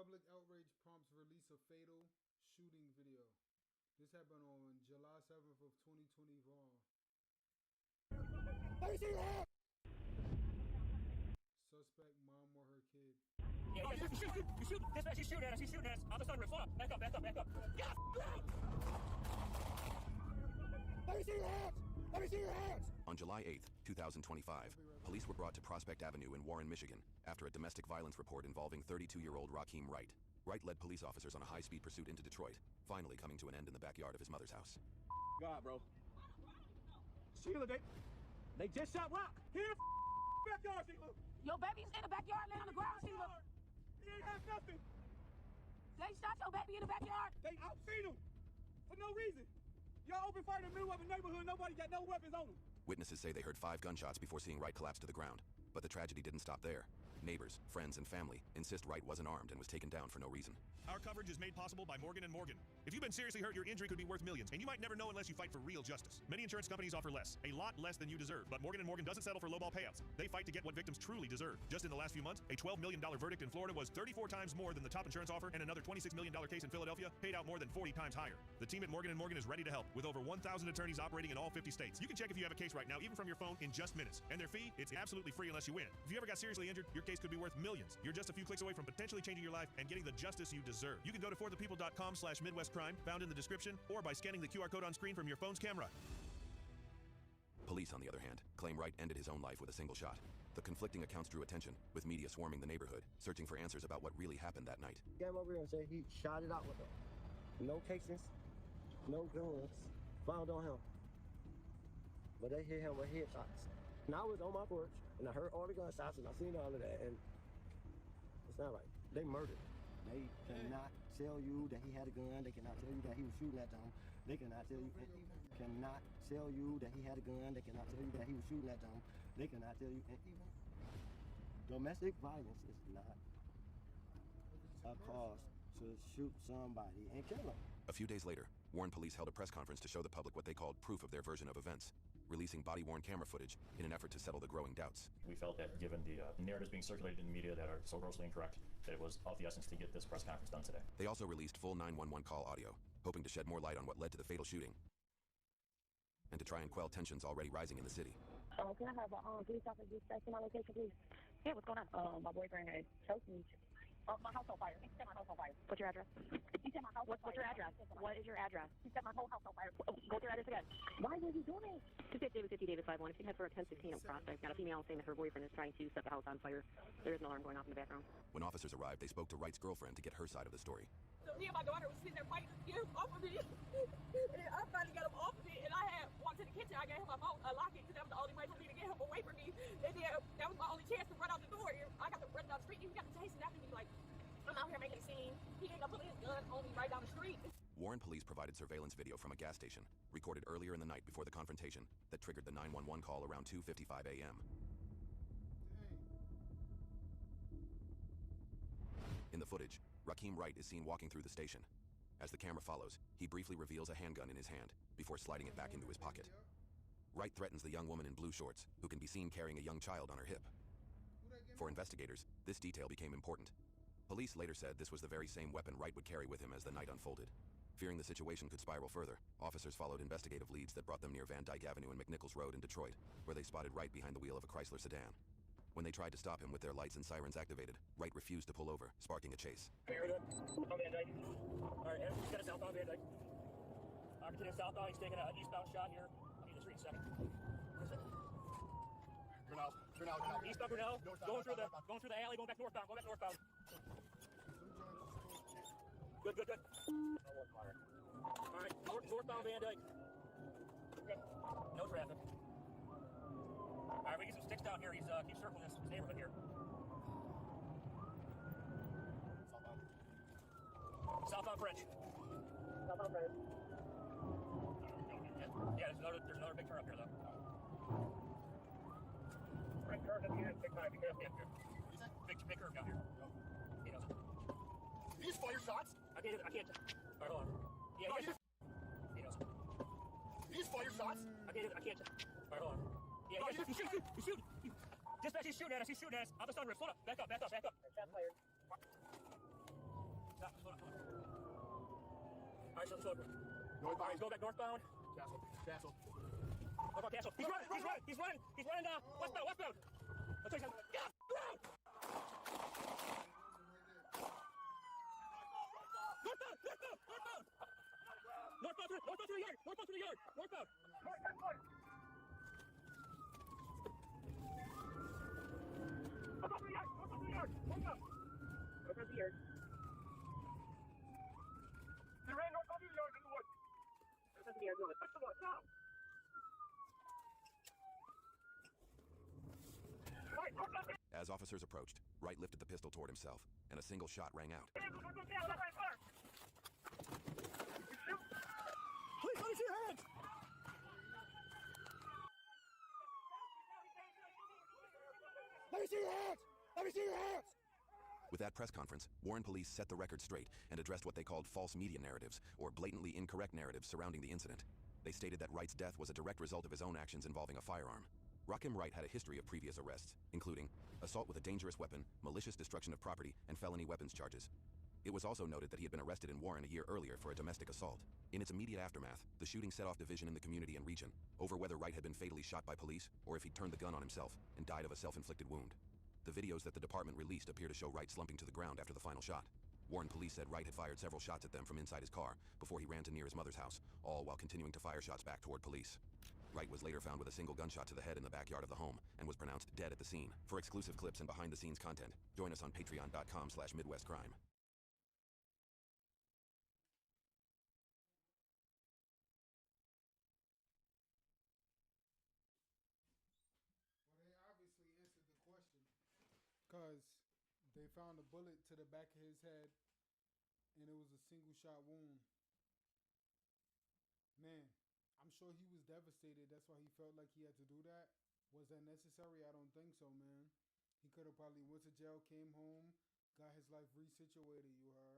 Public outrage prompts release of fatal shooting video. This happened on July 7th of 2024. Suspect mom or her kid. Yeah, you shoot. Dispatch, he's shooting at us. He's shooting at us. On the sunroof. Hold up. Back up. Yeah. Let me see your hands. Let me see your hands. On July 8th, 2025, police were brought to Prospect Avenue in Warren, Michigan, after a domestic violence report involving 32-year-old Rakeem Wright. Wright led police officers on a high-speed pursuit into Detroit, finally coming to an end in the backyard of his mother's house. God, bro. Sheila, they just shot Rock. Here in the backyard, Sheila. Your baby's in the backyard, laying on the ground, Sheila. He ain't have nothing. They shot your baby in the backyard. They outseen him for no reason. Y'all open fire in the middle of a neighborhood, nobody got no weapons on them. Witnesses say they heard 5 gunshots before seeing Wright collapse to the ground. But the tragedy didn't stop there. Neighbors, friends, and family insist Wright wasn't armed and was taken down for no reason. Our coverage is made possible by Morgan & Morgan. If you've been seriously hurt, your injury could be worth millions, and you might never know unless you fight for real justice. Many insurance companies offer less, a lot less than you deserve, but Morgan & Morgan doesn't settle for lowball payouts. They fight to get what victims truly deserve. Just in the last few months, a $12 million verdict in Florida was 34 times more than the top insurance offer, and another $26 million case in Philadelphia paid out more than 40 times higher. The team at Morgan & Morgan is ready to help, with over 1,000 attorneys operating in all 50 states. You can check if you have a case right now, even from your phone, in just minutes. And their fee, it's absolutely free unless you win. If you ever got seriously injured, your case could be worth millions. You're just a few clicks away from potentially changing your life and getting the justice you deserve. You can go to forthepeople.com/MidwestCrime, found in the description, or by scanning the QR code on screen from your phone's camera. Police, on the other hand, claim Wright ended his own life with a single shot. The conflicting accounts drew attention, with media swarming the neighborhood, searching for answers about what really happened that night. Came over here and said he shot it out with them. No cases, no guns, found on him. But they hit him with headshots. And I was on my porch, and I heard all the gunshots, and I seen all of that, and it's not right. They murdered. They cannot tell you that he had a gun. They cannot tell you that he was shooting at them. They cannot tell you that he had a gun. They cannot tell you that he was shooting at them. They cannot tell you. Domestic violence is not a cause to shoot somebody and kill them. A few days later, Warren police held a press conference to show the public what they called proof of their version of events, releasing body-worn camera footage in an effort to settle the growing doubts. We felt that given the narratives being circulated in the media that are so grossly incorrect, that it was of the essence to get this press conference done today. They also released full 911 call audio, hoping to shed more light on what led to the fatal shooting and to try and quell tensions already rising in the city. Can I have a police officer stay to my location, please? Yeah, what's going on? My boyfriend had choked me. My house on fire. He set my house on fire. What's your address? He set my house on fire. What's your address? What is your address? He set my whole house on fire. Go to your address again. Why was he doing it? 250 David 51. If you head for a 1016 at Prospect, got a female saying that her boyfriend is trying to set the house on fire. There is an alarm going off in the background. When officers arrived, they spoke to Wright's girlfriend to get her side of the story. So me and my daughter was sitting there fighting to get him off of me. And I finally got him off of me, and I had walked to the kitchen. I gave him my phone, lock it, because that was the only way for me to get him away from me. And then that was my only chance to run out the door. And I got to run down the street. He got to chasing after me like, I'm out here making a scene. He ended up putting his gun on me right down the street. Warren police provided surveillance video from a gas station, recorded earlier in the night before the confrontation, that triggered the 911 call around 2:55 a.m. In the footage, Rakeem Wright is seen walking through the station. As the camera follows, he briefly reveals a handgun in his hand before sliding it back into his pocket. Wright threatens the young woman in blue shorts, who can be seen carrying a young child on her hip. For investigators, this detail became important. Police later said this was the very same weapon Wright would carry with him as the night unfolded. Fearing the situation could spiral further, officers followed investigative leads that brought them near Van Dyke Avenue and McNichols Road in Detroit, where they spotted Wright behind the wheel of a Chrysler sedan. When they tried to stop him with their lights and sirens activated, Wright refused to pull over, sparking a chase. Van Dyke. All right, he's got a southbound Van Dyke. I'm getting southbound. He's taking an eastbound shot here. I'll need the street in a second. Turn out. Eastbound Grinnell. Going through the alley, going back northbound. Good. All right, northbound Van Dyke. Okay. No traffic. All right, we get some sticks down here. He's keep circling this neighborhood here. Southbound French. Yeah, there's another big turn up here though. Right curve at the end, big time. Big curve down here. He knows it. You just fire shots? I can't. All right, hold on. Yeah, he knows it. You just fire shots? I can't. All right, hold on. Yeah, he's shooting. Dispatch, he's shooting at us. On the sunroof. Hold up. Back up. Shot fired. Silver. Northbound. He's going back northbound. Castle. Northbound Castle. He's running. He's running westbound. Let's take him. Get out! Northbound to the yard. Northbound. As officers approached, Wright lifted the pistol toward himself, and a single shot rang out. Please, let me see your hands! Let me see your hands! Let me see your hands! With that press conference, Warren police set the record straight and addressed what they called false media narratives, or blatantly incorrect narratives surrounding the incident. They stated that Wright's death was a direct result of his own actions involving a firearm. Rakim Wright had a history of previous arrests, including assault with a dangerous weapon, malicious destruction of property, and felony weapons charges. It was also noted that he had been arrested in Warren a year earlier for a domestic assault. In its immediate aftermath, the shooting set off division in the community and region over whether Wright had been fatally shot by police or if he'd turned the gun on himself and died of a self-inflicted wound. The videos that the department released appear to show Wright slumping to the ground after the final shot. Warren police said Wright had fired several shots at them from inside his car before he ran to near his mother's house, all while continuing to fire shots back toward police. Wright was later found with a single gunshot to the head in the backyard of the home and was pronounced dead at the scene. For exclusive clips and behind-the-scenes content, join us on patreon.com/MidwestCrime. Well, they obviously answered the question because they found a bullet to the back of his head and it was a single shot wound. Man, I'm sure he was devastated. That's why he felt like he had to do that. Was that necessary? I don't think so, man. He could have probably went to jail, came home, got his life resituated, you heard?